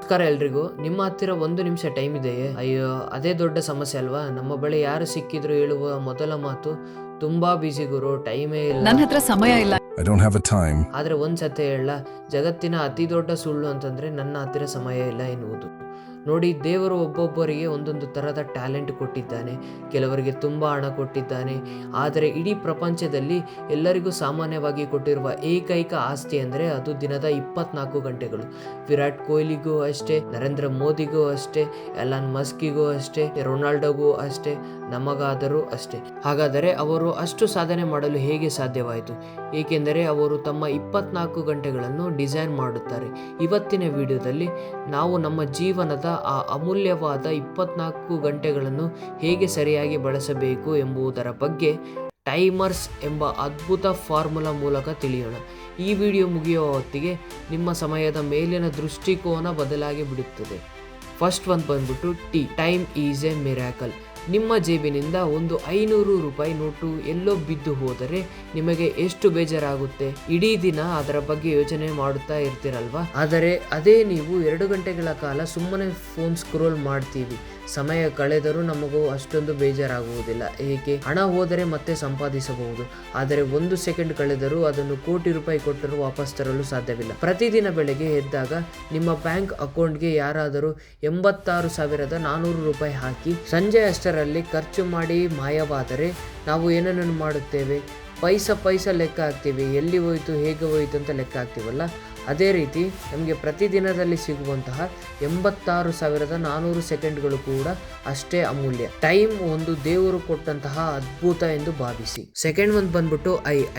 ನಮಸ್ಕಾರ ಎಲ್ರಿಗೂ. ನಿಮ್ಮ ಹತ್ತಿರ 1 ನಿಮಿಷ ಟೈಮ್ ಇದೆಯೇ? ಅಯ್ಯೋ, ಅದೇ ದೊಡ್ಡ ಸಮಸ್ಯೆ ಅಲ್ವಾ? ನಮ್ಮ ಬಳಿ ಯಾರು ಸಿಕ್ಕಿದ್ರು ಹೇಳುವ ಮೊದಲ ಮಾತು, ತುಂಬಾ ಬಿಸಿ ಗುರು, ಟೈಮೇ ಇಲ್ಲ. ನನ್ನ ಹತ್ರ ಸಮಯ ಇಲ್ಲ. I don't have a time. ಆದ್ರೆ ಒಂದ್ ಸತಿ ಹೇಳ, ಜಗತ್ತಿನ ಅತಿ ದೊಡ್ಡ ಸುಳ್ಳು ಅಂತಂದ್ರೆ ನನ್ನ ಹತ್ತಿರ ಸಮಯ ಇಲ್ಲ ಎನ್ನುವುದು. ನೋಡಿ, ದೇವರು ಒಬ್ಬೊಬ್ಬರಿಗೆ ಒಂದೊಂದು ಥರದ ಟ್ಯಾಲೆಂಟ್ ಕೊಟ್ಟಿದ್ದಾನೆ, ಕೆಲವರಿಗೆ ತುಂಬ ಹಣ ಕೊಟ್ಟಿದ್ದಾನೆ. ಆದರೆ ಇಡೀ ಪ್ರಪಂಚದಲ್ಲಿ ಎಲ್ಲರಿಗೂ ಸಾಮಾನ್ಯವಾಗಿ ಕೊಟ್ಟಿರುವ ಏಕೈಕ ಆಸ್ತಿ ಅಂದರೆ ಅದು ದಿನದ 24 ಗಂಟೆಗಳು. ವಿರಾಟ್ ಕೊಹ್ಲಿಗೂ ಅಷ್ಟೇ, ನರೇಂದ್ರ ಮೋದಿಗೂ ಅಷ್ಟೇ, ಎಲಾನ್ ಮಸ್ಕಿಗೂ ಅಷ್ಟೇ, ರೊನಾಲ್ಡೋಗೂ ಅಷ್ಟೇ, ನಮಗಾದರೂ ಅಷ್ಟೇ. ಹಾಗಾದರೆ ಅವರು ಅಷ್ಟು ಸಾಧನೆ ಮಾಡಲು ಹೇಗೆ ಸಾಧ್ಯವಾಯಿತು? ಏಕೆಂದರೆ ಅವರು ತಮ್ಮ 24 ಗಂಟೆಗಳನ್ನು ಡಿಸೈನ್ ಮಾಡುತ್ತಾರೆ. ಇವತ್ತಿನ ವಿಡಿಯೋದಲ್ಲಿ ನಾವು ನಮ್ಮ ಜೀವನದ ಆ ಅಮೂಲ್ಯವಾದ 24 ಗಂಟೆಗಳನ್ನು ಹೇಗೆ ಸರಿಯಾಗಿ ಬಳಸಬೇಕು ಎಂಬುದರ ಬಗ್ಗೆ ಟೈಮರ್ಸ್ ಎಂಬ ಅದ್ಭುತ ಫಾರ್ಮುಲಾ ಮೂಲಕ ತಿಳಿಯೋಣ. ಈ ವಿಡಿಯೋ ಮುಗಿಯುವ ಹೊತ್ತಿಗೆ ನಿಮ್ಮ ಸಮಯದ ಮೇಲಿನ ದೃಷ್ಟಿಕೋನ ಬದಲಾಗಿ ಬಿಡುತ್ತದೆ. ಫಸ್ಟ್ ಒಂದು ಬಂದ್ಬಿಟ್ಟು ಟೈಮ್ ಈಸ್ ಎ ಮಿರಾಕಲ್. ನಿಮ್ಮ ಜೇಬಿನಿಂದ ಒಂದು 500 ರೂಪಾಯಿ ನೋಟು ಎಲ್ಲೋ ಬಿದ್ದು ಹೋದರೆ ನಿಮಗೆ ಎಷ್ಟು ಬೇಜಾರಾಗುತ್ತೆ? ಇಡೀ ದಿನ ಅದರ ಬಗ್ಗೆ ಯೋಚನೆ ಮಾಡುತ್ತಾ ಇರ್ತೀರಲ್ವಾ? ಆದರೆ ಅದೇ ನೀವು 2 ಗಂಟೆಗಳ ಕಾಲ ಸುಮ್ಮನೆ ಫೋನ್ ಸ್ಕ್ರೋಲ್ ಮಾಡ್ತೀವಿ, ಸಮಯ ಕಳೆದರೂ ನಮಗೂ ಅಷ್ಟೊಂದು ಬೇಜಾರಾಗುವುದಿಲ್ಲ. ಏಕೆ? ಹಣ ಹೋದರೆ ಮತ್ತೆ ಸಂಪಾದಿಸಬಹುದು, ಆದರೆ 1 ಸೆಕೆಂಡ್ ಕಳೆದರೂ ಅದನ್ನು ಕೋಟಿ ರೂಪಾಯಿ ಕೊಟ್ಟರೂ ವಾಪಸ್ ತರಲು ಸಾಧ್ಯವಿಲ್ಲ. ಪ್ರತಿದಿನ ಬೆಳಗ್ಗೆ ಎದ್ದಾಗ ನಿಮ್ಮ ಬ್ಯಾಂಕ್ ಅಕೌಂಟ್ಗೆ ಯಾರಾದರೂ 86,400 ರೂಪಾಯಿ ಹಾಕಿ ಸಂಜೆ ಅಷ್ಟರಲ್ಲಿ ಖರ್ಚು ಮಾಡಿ ಮಾಯವಾದರೆ ನಾವು ಏನನ್ನು ಮಾಡುತ್ತೇವೆ? ಪೈಸಾ ಲೆಕ್ಕ ಹಾಕ್ತೀವಿ. ಎಲ್ಲಿ ಹೋಯಿತು, ಹೇಗೆ ಹೋಯಿತು ಅಂತ ಲೆಕ್ಕ ಹಾಕ್ತೀವಲ್ಲ, ಅದೇ ರೀತಿ ನಮಗೆ ಪ್ರತಿದಿನದಲ್ಲಿ ಸಿಗುವಂತಹ 86,400 ಸೆಕೆಂಡ್ಗಳು ಕೂಡ ಅಷ್ಟೇ ಅಮೂಲ್ಯ. ಟೈಮ್ ಒಂದು ದೇವರು ಕೊಟ್ಟಂತಹ ಅದ್ಭುತ ಎಂದು ಭಾವಿಸಿ. ಸೆಕೆಂಡ್ ಒಂದು ಬಂದ್ಬಿಟ್ಟು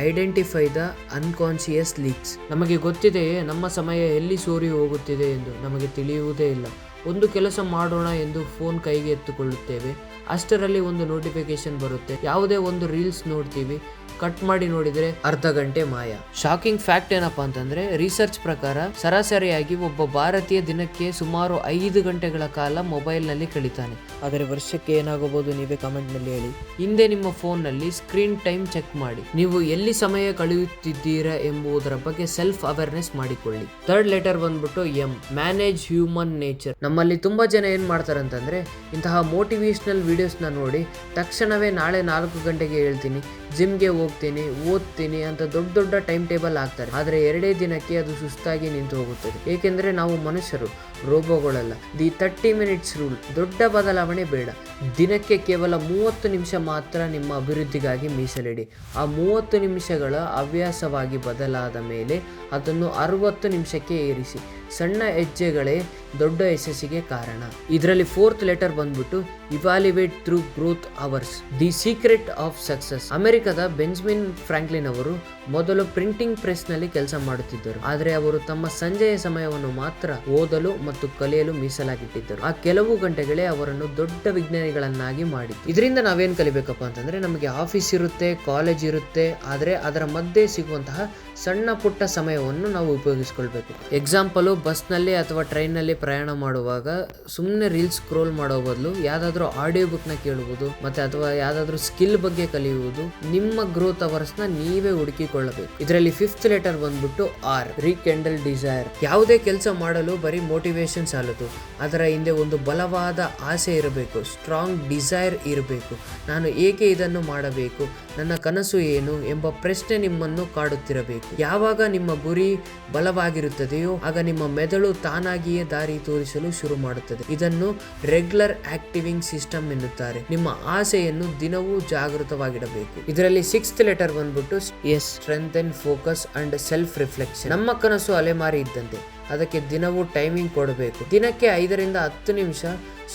ಐಡೆಂಟಿಫೈ ದ ಅನ್ಕಾನ್ಶಿಯಸ್ ಲೀಕ್ಸ್. ನಮಗೆ ಗೊತ್ತಿದೆಯೇ ನಮ್ಮ ಸಮಯ ಎಲ್ಲಿ ಸೋರಿ ಹೋಗುತ್ತಿದೆ ಎಂದು? ನಮಗೆ ತಿಳಿಯುವುದೇ ಇಲ್ಲ. ಒಂದು ಕೆಲಸ ಮಾಡೋಣ ಎಂದು ಫೋನ್ ಕೈಗೆ ಎತ್ತುಕೊಳ್ಳುತ್ತೇವೆ, ಅಷ್ಟರಲ್ಲಿ ಒಂದು ನೋಟಿಫಿಕೇಶನ್ ಬರುತ್ತೆ, ಯಾವುದೇ ಒಂದು ರೀಲ್ಸ್ ನೋಡ್ತೀವಿ, ಕಟ್ ಮಾಡಿ ನೋಡಿದರೆ ಅರ್ಧ ಗಂಟೆ ಮಾಯ. ಶಾಕಿಂಗ್ ಫ್ಯಾಕ್ಟ್ ಏನಪ್ಪಾ ಅಂತಂದ್ರೆ, ರಿಸರ್ಚ್ ಪ್ರಕಾರ ಸರಾಸರಿಯಾಗಿ ಒಬ್ಬ ಭಾರತೀಯ ದಿನಕ್ಕೆ ಸುಮಾರು 5 ಗಂಟೆಗಳ ಕಾಲ ಮೊಬೈಲ್ ನಲ್ಲಿ ಕಳೀತಾನೆ. ಆದರೆ ವರ್ಷಕ್ಕೆ ಏನಾಗಬಹುದು ನೀವೇ ಕಮೆಂಟ್ ನಲ್ಲಿ ಹೇಳಿ. ಹಿಂದೆ ನಿಮ್ಮ ಫೋನ್ ನಲ್ಲಿ ಸ್ಕ್ರೀನ್ ಟೈಮ್ ಚೆಕ್ ಮಾಡಿ, ನೀವು ಎಲ್ಲಿ ಸಮಯ ಕಳೆಯುತ್ತಿದ್ದೀರಾ ಎಂಬುದರ ಬಗ್ಗೆ ಸೆಲ್ಫ್ ಅವೇರ್ನೆಸ್ ಮಾಡಿಕೊಳ್ಳಿ. ಥರ್ಡ್ ಲೆಟರ್ ಬಂದ್ಬಿಟ್ಟು ಎಂ, ಮ್ಯಾನೇಜ್ ಹ್ಯೂಮನ್ ನೇಚರ್. ನಮ್ಮಲ್ಲಿ ತುಂಬಾ ಜನ ಏನ್ ಮಾಡ್ತಾರೆ ಅಂತಂದ್ರೆ, ಇಂತಹ ಮೋಟಿವೇಶನಲ್ ವಿಡಿಯೋಸ್ನ ನೋಡಿ ತಕ್ಷಣವೇ ನಾಳೆ 4 ಗಂಟೆಗೆ ಹೇಳ್ತೀನಿ, ಜಿಮ್ಗೆ ಹೋಗ್ತೀನಿ, ಓದ್ತೀನಿ ಅಂತ ದೊಡ್ಡ ಟೈಮ್ ಟೇಬಲ್ ಹಾಕ್ತಾರೆ. ಆದರೆ 2 ದಿನಕ್ಕೆ ಅದು ಸುಸ್ತಾಗಿ ನಿಂತು ಹೋಗುತ್ತದೆ. ಏಕೆಂದರೆ ನಾವು ಮನುಷ್ಯರು, ರೋಬೋಗಳಲ್ಲ. The 30 minutes rule. ದೊಡ್ಡ ಬದಲಾವಣೆ ಬೇಡ, ದಿನಕ್ಕೆ ಕೇವಲ 30 ನಿಮಿಷ ಮಾತ್ರ ನಿಮ್ಮ ಅಭಿವೃದ್ಧಿಗಾಗಿ ಮೀಸಲಿಡಿ. ಆ 30 ನಿಮಿಷಗಳ ಹವ್ಯಾಸವಾಗಿ ಬದಲಾದ ಮೇಲೆ ಅದನ್ನು 60 ನಿಮಿಷಕ್ಕೆ ಏರಿಸಿ. ಸಣ್ಣ ಹೆಜ್ಜೆಗಳೇ ದೊಡ್ಡ ಯಶಸ್ಸಿಗೆ ಕಾರಣ. ಇದರಲ್ಲಿ 4th ಲೆಟರ್ ಬಂದ್ಬಿಟ್ಟು evaluate through growth hours. The secret of success. ಅಮೆರಿಕದ ಬೆಂಜಮಿನ್ ಫ್ರಾಂಕ್ಲಿನ್ ಅವರು ಮೊದಲು ಪ್ರಿಂಟಿಂಗ್ ಪ್ರೆಸ್ ನಲ್ಲಿ ಕೆಲಸ ಮಾಡುತ್ತಿದ್ದರು, ಆದರೆ ಅವರು ತಮ್ಮ ಸಂಜೆಯ ಸಮಯವನ್ನು ಮಾತ್ರ ಓದಲು ಮತ್ತು ಕಲಿಯಲು ಮೀಸಲಾಗಿಟ್ಟಿದ್ದರು. ಆ ಕೆಲವು ಗಂಟೆಗಳೇ ಅವರನ್ನು ದೊಡ್ಡ ವಿಜ್ಞಾನಿಗಳನ್ನಾಗಿ ಮಾಡಿತು. ಇದರಿಂದ ನಾವೇನ್ ಕಲಿಬೇಕಪ್ಪ ಅಂತಂದ್ರೆ, ನಮಗೆ ಆಫೀಸ್ ಇರುತ್ತೆ, ಕಾಲೇಜ್ ಇರುತ್ತೆ, ಆದರೆ ಅದರ ಮಧ್ಯೆ ಸಿಗುವಂತಹ ಸಣ್ಣ ಪುಟ್ಟ ಸಮಯವನ್ನು ನಾವು ಉಪಯೋಗಿಸ್ಕೊಳ್ಬೇಕು. ಎಕ್ಸಾಂಪಲು, ಬಸ್ನಲ್ಲಿ ಅಥವಾ ಟ್ರೈನ್ನಲ್ಲಿ ಪ್ರಯಾಣ ಮಾಡುವಾಗ ಸುಮ್ಮನೆ ರೀಲ್ಸ್ ಸ್ಕ್ರೋಲ್ ಮಾಡೋ ಬದಲು ಯಾವ್ದಾದ್ರು ಆಡಿಯೋ ಬುಕ್ ನ ಕೇಳುವುದು, ಮತ್ತೆ ಅಥವಾ ಯಾವ್ದಾದ್ರು ಸ್ಕಿಲ್ ಬಗ್ಗೆ ಕಲಿಯುವುದು, ನಿಮ್ಮ ಗ್ರೋತ್ ಅವರ್ಸ್ ನ ನೀವೇ ಹುಡುಕಿಕೊಳ್ಳಬೇಕು. ಇದರಲ್ಲಿ 5th ಲೆಟರ್ ಬಂದ್ಬಿಟ್ಟು ಆರ್, ರೀಕೆಂಡಲ್ ಡಿಸೈರ್. ಯಾವುದೇ ಕೆಲಸ ಮಾಡಲು ಬರೀ ಮೋಟಿವೇಶನ್ ಸಾಲದು, ಅದರ ಹಿಂದೆ ಒಂದು ಬಲವಾದ ಆಸೆ ಇರಬೇಕು, ಸ್ಟ್ರಾಂಗ್ ಡಿಸೈರ್ ಇರಬೇಕು. ನಾನು ಏಕೆ ಇದನ್ನು ಮಾಡಬೇಕು, ನನ್ನ ಕನಸು ಏನು ಎಂಬ ಪ್ರಶ್ನೆ ನಿಮ್ಮನ್ನು ಕಾಡುತ್ತಿರಬೇಕು. ಯಾವಾಗ ನಿಮ್ಮ ಗುರಿ ಬಲವಾಗಿರುತ್ತದೆಯೋ ಆಗ ನಿಮ್ಮ ಮೆದುಳು ತಾನಾಗಿಯೇ ದಾರಿ ತೋರಿಸಲು ಶುರು ಮಾಡುತ್ತದೆ. ಇದನ್ನು ರೆಗ್ಯುಲರ್ ಆಕ್ಟಿವಿಂಗ್ ಸಿಸ್ಟಮ್ ಎನ್ನುತ್ತಾರೆ. ನಿಮ್ಮ ಆಸೆಯನ್ನು ದಿನವೂ ಜಾಗೃತವಾಗಿಡಬೇಕು. ಇದರಲ್ಲಿ 6th ಲೆಟರ್ ಬಂದ್ಬಿಟ್ಟು S, strengthen focus and self reflection. ನಮ್ಮ ಕನಸು ಅಲೆಮಾರಿ ಇದ್ದಂತೆ, ಅದಕ್ಕೆ ದಿನವೂ ಟೈಮಿಂಗ್ ಕೊಡಬೇಕು. ದಿನಕ್ಕೆ 5 ರಿಂದ 10 ನಿಮಿಷ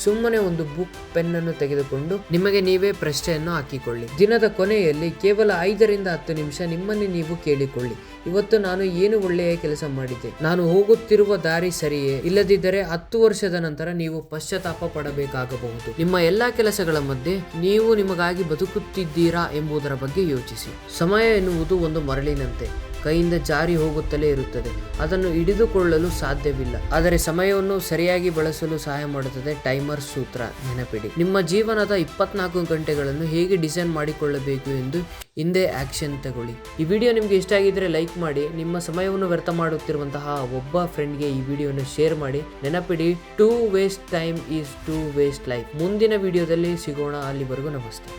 ಸುಮ್ಮನೆ ಒಂದು ಬುಕ್, ಪೆನ್ನನ್ನು ತೆಗೆದುಕೊಂಡು ನಿಮಗೆ ನೀವೇ ಪ್ರಶ್ನೆಯನ್ನು ಹಾಕಿಕೊಳ್ಳಿ. ದಿನದ ಕೊನೆಯಲ್ಲಿ ಕೇವಲ 5 ರಿಂದ 10 ನಿಮಿಷ ನಿಮ್ಮನ್ನು ನೀವು ಕೇಳಿಕೊಳ್ಳಿ, ಇವತ್ತು ನಾನು ಏನು ಒಳ್ಳೆಯ ಕೆಲಸ ಮಾಡಿದ್ದೆ, ನಾನು ಹೋಗುತ್ತಿರುವ ದಾರಿ ಸರಿಯೇ? ಇಲ್ಲದಿದ್ದರೆ 10 ವರ್ಷದ ನಂತರ ನೀವು ಪಶ್ಚಾತ್ತಾಪ ಪಡಬೇಕಾಗಬಹುದು. ನಿಮ್ಮ ಎಲ್ಲಾ ಕೆಲಸಗಳ ಮಧ್ಯೆ ನೀವು ನಿಮಗಾಗಿ ಬದುಕುತ್ತಿದ್ದೀರಾ ಎಂಬುದರ ಬಗ್ಗೆ ಯೋಚಿಸಿ. ಸಮಯ ಎನ್ನುವುದು ಒಂದು ಮರಳಿನಂತೆ, ಕೈಯಿಂದ ಜಾರಿ ಹೋಗುತ್ತಲೇ ಇರುತ್ತದೆ. ಅದನ್ನು ಹಿಡಿದುಕೊಳ್ಳಲು ಸಾಧ್ಯವಿಲ್ಲ. ಆದರೆ ಸಮಯವನ್ನು ಸರಿಯಾಗಿ ಬಳಸಲು ಸಹಾಯ ಮಾಡುತ್ತದೆ ಟೈಮರ್ ಸೂತ್ರ. ನೆನಪಿಡಿ, ನಿಮ್ಮ ಜೀವನದ 24 ಗಂಟೆಗಳನ್ನು ಹೇಗೆ ಡಿಸೈನ್ ಮಾಡಿಕೊಳ್ಳಬೇಕು ಎಂದು ಹಿಂದೆ ಆಕ್ಷನ್ ತಗೊಳ್ಳಿ. ಈ ವಿಡಿಯೋ ನಿಮಗೆ ಇಷ್ಟ ಆಗಿದ್ರೆ ಲೈಕ್ ಮಾಡಿ. ನಿಮ್ಮ ಸಮಯವನ್ನು ವ್ಯರ್ಥ ಮಾಡುತ್ತಿರುವಂತಹ ಒಬ್ಬ ಫ್ರೆಂಡ್ಗೆ ಈ ವಿಡಿಯೋನ ಶೇರ್ ಮಾಡಿ. ನೆನಪಿಡಿ, to waste time is to waste life. ಮುಂದಿನ ವಿಡಿಯೋದಲ್ಲಿ ಸಿಗೋಣ. ಅಲ್ಲಿವರೆಗೂ ನಮಸ್ತೆ.